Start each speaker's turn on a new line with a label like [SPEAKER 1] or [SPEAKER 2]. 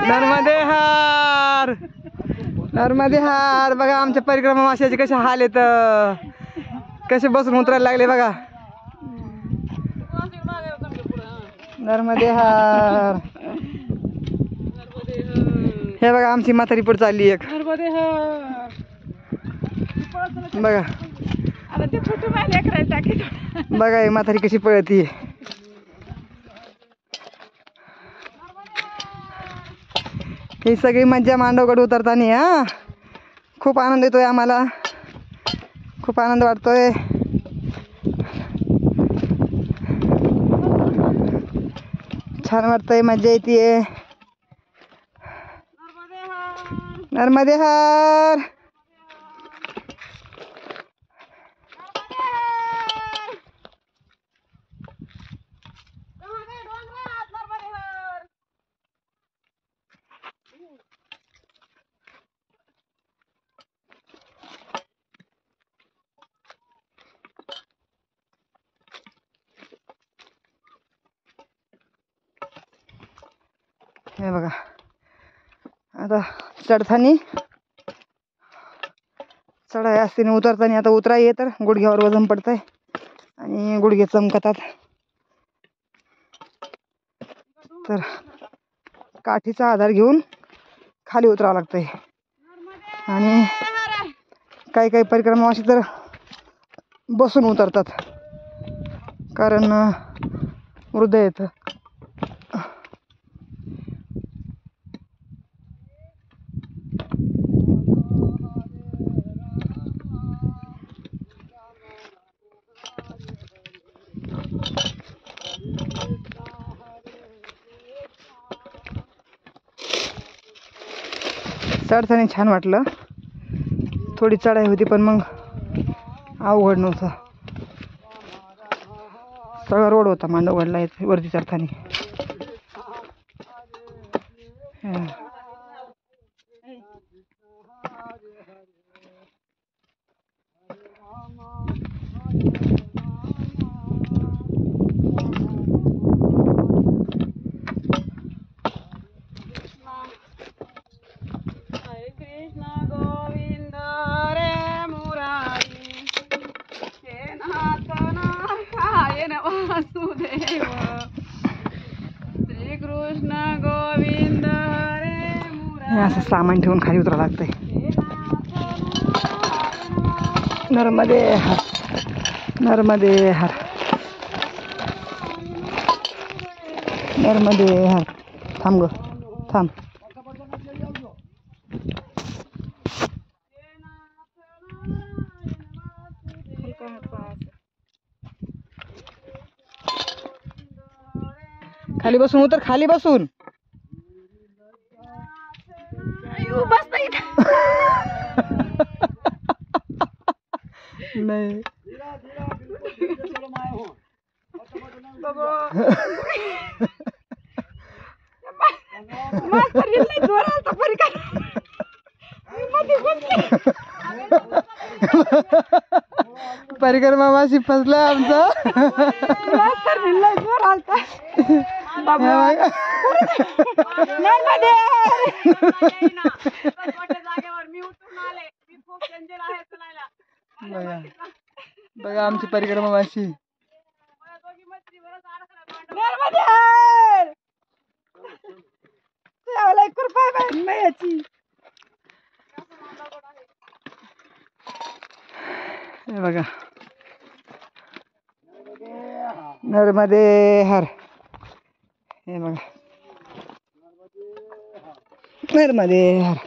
[SPEAKER 1] नर्मदे हार, नर्मदे हार. बघा आमच्या परिक्रमा माशाचे कसे हाल येत, कसे बसून उतरायला लागले बघा. नर्मदे हार. हे बघा आमची म्हातारी पुढे चालली एक. बघा बघा ही म्हातारी कशी पळती. ही सगळी मज्जा मांडवगड उतरताना. हा खूप आनंद येतोय आम्हाला, खूप आनंद वाटतोय. छान वाटतंय, मज्जा येते. नर्मदे हार. हे बघा आता चढतानी चढाई असते, उतरताना आता उतराई तर गुडघ्यावर वजन पडतंय आणि गुडघे चमकतात. तर काठीचा आधार घेऊन खाली उतरावं लागतंय. आणि काही काही परिक्रमावासी तर बसून उतरतात, कारण वृद्ध येतं. चढताना छान वाटलं. थोडी चढाई होती पण मग अवघड नव्हतं. सगळा रोड होता मांडवगडला वरती चढताना. असं सामान ठेवून खाली उतरावं लागतंय. नर्मदे हर, नर्मदे हर, नर्मदे हर. थांब ग, थांब. खाली बसून उतर, खाली बसून. नाही परिक्रमा माशी फसला आमचा. बघा बघा आमची परिक्रमा माशी. हे बघा नर्मदे हर. हे बघा नर्मदे हर.